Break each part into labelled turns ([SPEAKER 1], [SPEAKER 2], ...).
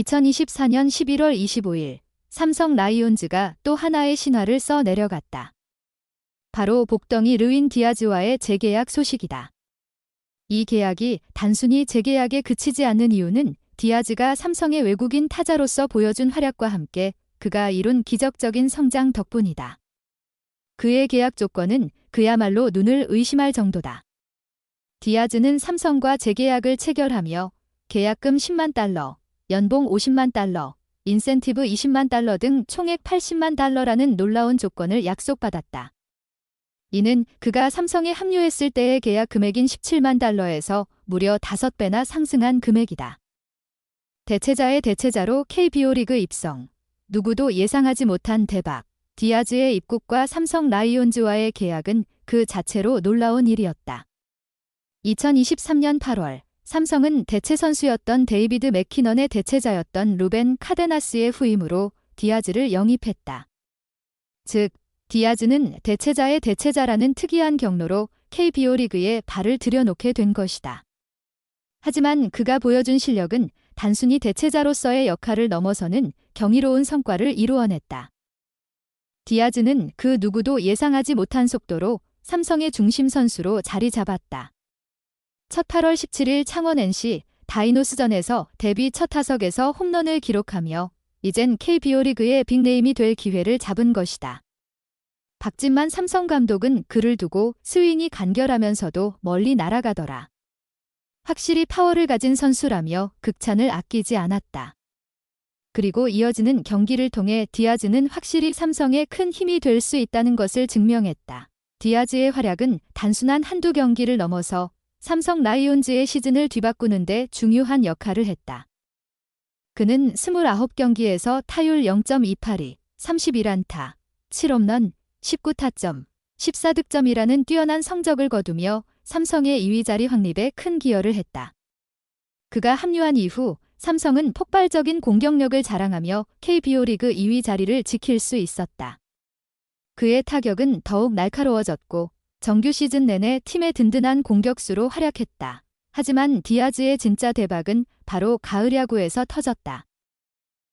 [SPEAKER 1] 2024년 11월 25일 삼성 라이온즈가 또 하나의 신화를 써 내려갔다. 바로 복덩이 르윈 디아즈와의 재계약 소식이다. 이 계약이 단순히 재계약에 그치지 않는 이유는 디아즈가 삼성의 외국인 타자로서 보여준 활약과 함께 그가 이룬 기적적인 성장 덕분이다. 그의 계약 조건은 그야말로 눈을 의심할 정도다. 디아즈는 삼성과 재계약을 체결하며 계약금 10만 달러, 연봉 50만 달러, 인센티브 20만 달러 등 총액 80만 달러라는 놀라운 조건을 약속받았다. 이는 그가 삼성에 합류했을 때의 계약 금액인 17만 달러에서 무려 5배나 상승한 금액이다. 대체자의 대체자로 KBO 리그 입성, 누구도 예상하지 못한 대박, 디아즈의 입국과 삼성 라이온즈와의 계약은 그 자체로 놀라운 일이었다. 2023년 8월 삼성은 대체 선수였던 데이비드 맥키넌의 대체자였던 루벤 카데나스의 후임으로 디아즈를 영입했다. 즉, 디아즈는 대체자의 대체자라는 특이한 경로로 KBO 리그에 발을 들여놓게 된 것이다. 하지만 그가 보여준 실력은 단순히 대체자로서의 역할을 넘어서는 경이로운 성과를 이루어냈다. 디아즈는 그 누구도 예상하지 못한 속도로 삼성의 중심 선수로 자리 잡았다. 첫 8월 17일 창원 NC 다이노스전에서 데뷔 첫 타석에서 홈런을 기록하며 이젠 KBO 리그의 빅네임이 될 기회를 잡은 것이다. 박진만 삼성 감독은 그를 두고 스윙이 간결하면서도 멀리 날아가더라. 확실히 파워를 가진 선수라며 극찬을 아끼지 않았다. 그리고 이어지는 경기를 통해 디아즈는 확실히 삼성의 큰 힘이 될 수 있다는 것을 증명했다. 디아즈의 활약은 단순한 한두 경기를 넘어서 삼성 라이온즈의 시즌을 뒤바꾸는 데 중요한 역할을 했다. 그는 29경기에서 타율 0.282, 31안타, 7홈런, 19타점, 14득점이라는 뛰어난 성적을 거두며 삼성의 2위 자리 확립에 큰 기여를 했다. 그가 합류한 이후 삼성은 폭발적인 공격력을 자랑하며 KBO 리그 2위 자리를 지킬 수 있었다. 그의 타격은 더욱 날카로워졌고 정규 시즌 내내 팀의 든든한 공격수로 활약했다. 하지만 디아즈의 진짜 대박은 바로 가을 야구에서 터졌다.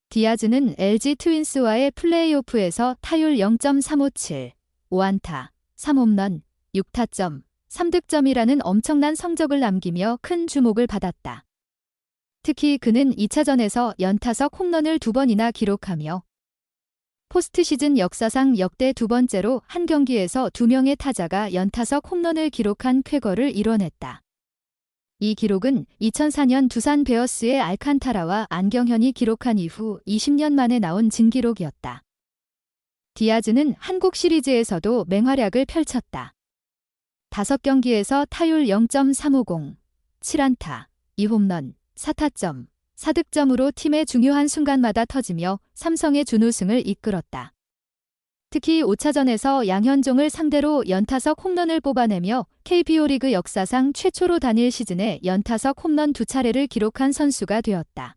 [SPEAKER 1] 디아즈는 LG 트윈스와의 플레이오프에서 타율 0.357, 5안타, 3홈런, 6타점, 3득점이라는 엄청난 성적을 남기며 큰 주목을 받았다. 특히 그는 2차전에서 연타석 홈런을 2번이나 기록하며 포스트 시즌 역사상 역대 두 번째로 한 경기에서 2명의 타자가 연타석 홈런을 기록한 쾌거를 이뤄냈다. 이 기록은 2004년 두산 베어스의 알칸타라와 안경현이 기록한 이후 20년 만에 나온 진기록이었다. 디아즈는 한국 시리즈에서도 맹활약을 펼쳤다. 5경기에서 타율 0.350, 7안타, 2홈런, 4타점, 4득점으로 팀의 중요한 순간마다 터지며 삼성의 준우승을 이끌었다. 특히 5차전에서 양현종을 상대로 연타석 홈런을 뽑아내며 KBO 리그 역사상 최초로 단일 시즌에 연타석 홈런 2차례를 기록한 선수가 되었다.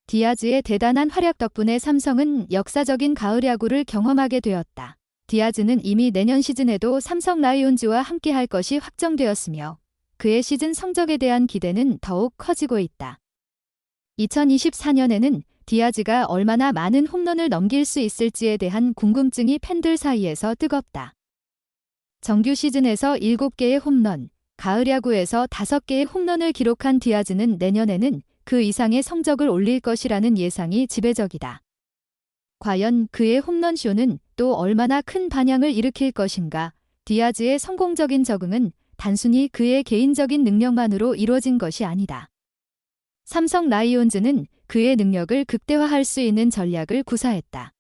[SPEAKER 1] 디아즈의 대단한 활약 덕분에 삼성은 역사적인 가을 야구를 경험하게 되었다. 디아즈는 이미 내년 시즌에도 삼성 라이온즈와 함께할 것이 확정되었으며 그의 시즌 성적에 대한 기대는 더욱 커지고 있다. 2024년에는 디아즈가 얼마나 많은 홈런을 넘길 수 있을지에 대한 궁금증이 팬들 사이에서 뜨겁다. 정규 시즌에서 7개의 홈런, 가을 야구에서 5개의 홈런을 기록한 디아즈는 내년에는 그 이상의 성적을 올릴 것이라는 예상이 지배적이다. 과연 그의 홈런쇼는 또 얼마나 큰 반향을 일으킬 것인가? 디아즈의 성공적인 적응은 단순히 그의 개인적인 능력만으로 이루어진 것이 아니다. 삼성 라이온즈는 그의 능력을 극대화할 수 있는 전략을 구사했다.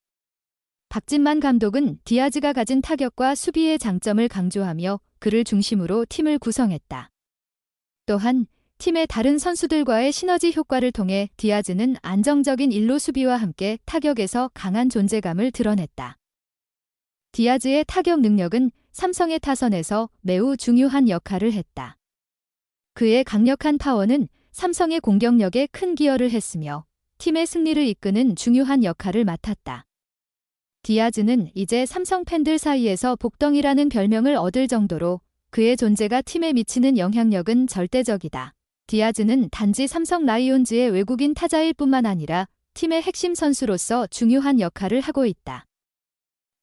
[SPEAKER 1] 박진만 감독은 디아즈가 가진 타격과 수비의 장점을 강조하며 그를 중심으로 팀을 구성했다. 또한 팀의 다른 선수들과의 시너지 효과를 통해 디아즈는 안정적인 일루 수비와 함께 타격에서 강한 존재감을 드러냈다. 디아즈의 타격 능력은 삼성의 타선에서 매우 중요한 역할을 했다. 그의 강력한 파워는 삼성의 공격력에 큰 기여를 했으며 팀의 승리를 이끄는 중요한 역할을 맡았다. 디아즈는 이제 삼성 팬들 사이에서 복덩이라는 별명을 얻을 정도로 그의 존재가 팀에 미치는 영향력은 절대적이다. 디아즈는 단지 삼성 라이온즈의 외국인 타자일 뿐만 아니라 팀의 핵심 선수로서 중요한 역할을 하고 있다.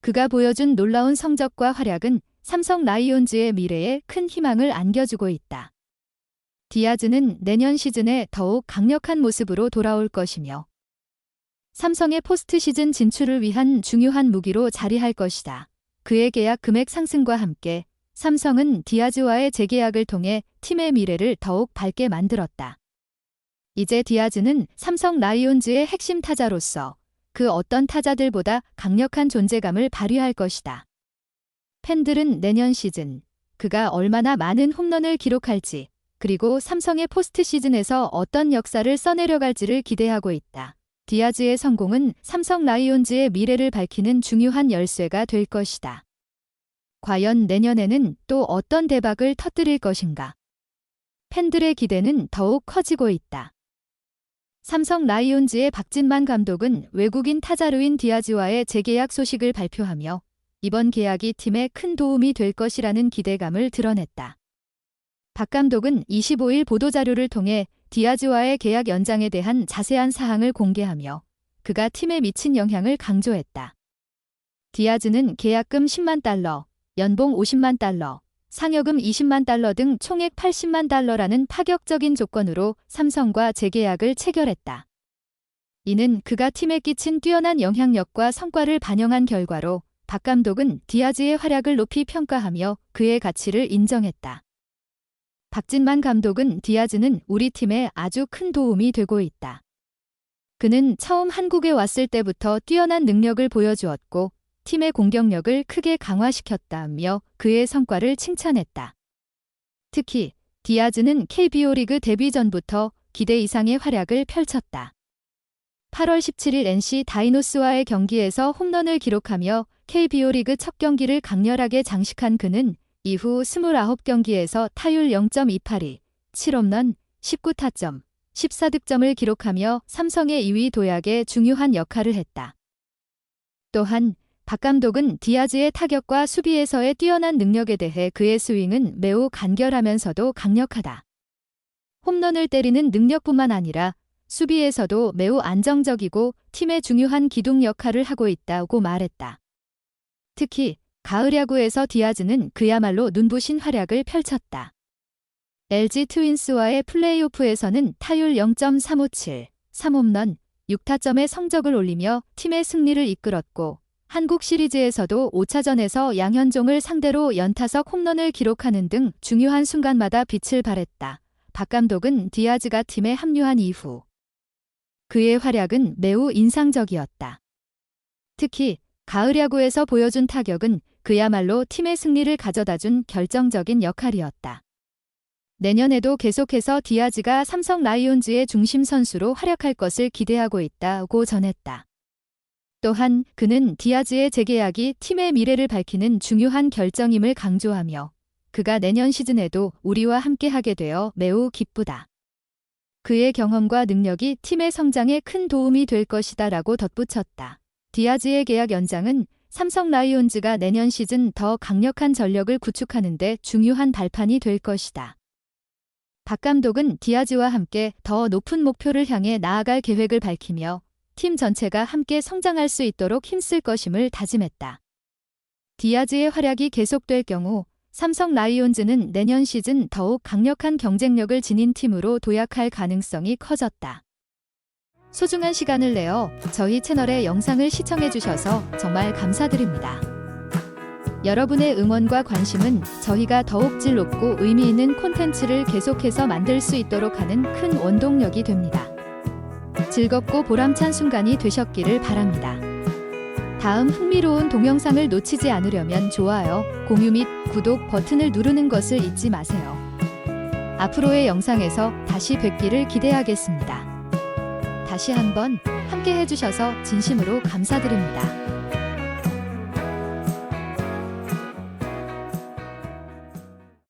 [SPEAKER 1] 그가 보여준 놀라운 성적과 활약은 삼성 라이온즈의 미래에 큰 희망을 안겨주고 있다. 디아즈는 내년 시즌에 더욱 강력한 모습으로 돌아올 것이며 삼성의 포스트 시즌 진출을 위한 중요한 무기로 자리할 것이다. 그의 계약 금액 상승과 함께 삼성은 디아즈와의 재계약을 통해 팀의 미래를 더욱 밝게 만들었다. 이제 디아즈는 삼성 라이온즈의 핵심 타자로서 그 어떤 타자들보다 강력한 존재감을 발휘할 것이다. 팬들은 내년 시즌 그가 얼마나 많은 홈런을 기록할지 그리고 삼성의 포스트 시즌에서 어떤 역사를 써내려갈지를 기대하고 있다. 디아즈의 성공은 삼성 라이온즈의 미래를 밝히는 중요한 열쇠가 될 것이다. 과연 내년에는 또 어떤 대박을 터뜨릴 것인가? 팬들의 기대는 더욱 커지고 있다. 삼성 라이온즈의 박진만 감독은 외국인 타자 루인 디아즈와의 재계약 소식을 발표하며 이번 계약이 팀에 큰 도움이 될 것이라는 기대감을 드러냈다. 박 감독은 25일 보도자료를 통해 디아즈와의 계약 연장에 대한 자세한 사항을 공개하며 그가 팀에 미친 영향을 강조했다. 디아즈는 계약금 10만 달러, 연봉 50만 달러, 상여금 20만 달러 등 총액 80만 달러라는 파격적인 조건으로 삼성과 재계약을 체결했다. 이는 그가 팀에 끼친 뛰어난 영향력과 성과를 반영한 결과로 박 감독은 디아즈의 활약을 높이 평가하며 그의 가치를 인정했다. 박진만 감독은 디아즈는 우리 팀에 아주 큰 도움이 되고 있다. 그는 처음 한국에 왔을 때부터 뛰어난 능력을 보여주었고 팀의 공격력을 크게 강화시켰다며 그의 성과를 칭찬했다. 특히 디아즈는 KBO 리그 데뷔 전부터 기대 이상의 활약을 펼쳤다. 8월 17일 NC 다이노스와의 경기에서 홈런을 기록하며 KBO 리그 첫 경기를 강렬하게 장식한 그는 이후 29경기에서 타율 0.282, 7홈런, 19타점, 14득점을 기록하며 삼성의 2위 도약에 중요한 역할을 했다. 또한 박 감독은 디아즈의 타격과 수비에서의 뛰어난 능력에 대해 그의 스윙은 매우 간결하면서도 강력하다. 홈런을 때리는 능력뿐만 아니라 수비에서도 매우 안정적이고 팀의 중요한 기둥 역할을 하고 있다고 말했다. 특히 가을 야구에서 디아즈는 그야말로 눈부신 활약을 펼쳤다. LG 트윈스와의 플레이오프에서는 타율 0.357, 3홈런, 6타점의 성적을 올리며 팀의 승리를 이끌었고 한국 시리즈에서도 5차전에서 양현종을 상대로 연타석 홈런을 기록하는 등 중요한 순간마다 빛을 발했다. 박 감독은 디아즈가 팀에 합류한 이후 그의 활약은 매우 인상적이었다. 특히 가을 야구에서 보여준 타격은 그야말로 팀의 승리를 가져다준 결정적인 역할이었다. 내년에도 계속해서 디아즈가 삼성 라이온즈의 중심 선수로 활약할 것을 기대하고 있다고 전했다. 또한 그는 디아즈의 재계약이 팀의 미래를 밝히는 중요한 결정임을 강조하며 그가 내년 시즌에도 우리와 함께하게 되어 매우 기쁘다. 그의 경험과 능력이 팀의 성장에 큰 도움이 될 것이다 라고 덧붙였다. 디아즈의 계약 연장은 삼성 라이온즈가 내년 시즌 더 강력한 전력을 구축하는 데 중요한 발판이 될 것이다. 박 감독은 디아즈와 함께 더 높은 목표를 향해 나아갈 계획을 밝히며 팀 전체가 함께 성장할 수 있도록 힘쓸 것임을 다짐했다. 디아즈의 활약이 계속될 경우 삼성 라이온즈는 내년 시즌 더욱 강력한 경쟁력을 지닌 팀으로 도약할 가능성이 커졌다. 소중한 시간을 내어 저희 채널의 영상을 시청해주셔서 정말 감사드립니다. 여러분의 응원과 관심은 저희가 더욱 질 높고 의미 있는 콘텐츠를 계속해서 만들 수 있도록 하는 큰 원동력이 됩니다. 즐겁고 보람찬 순간이 되셨기를 바랍니다. 다음 흥미로운 동영상을 놓치지 않으려면 좋아요, 공유 및 구독 버튼을 누르는 것을 잊지 마세요. 앞으로의 영상에서 다시 뵙기를 기대하겠습니다. 다시 한번 함께 해주셔서 진심으로 감사드립니다.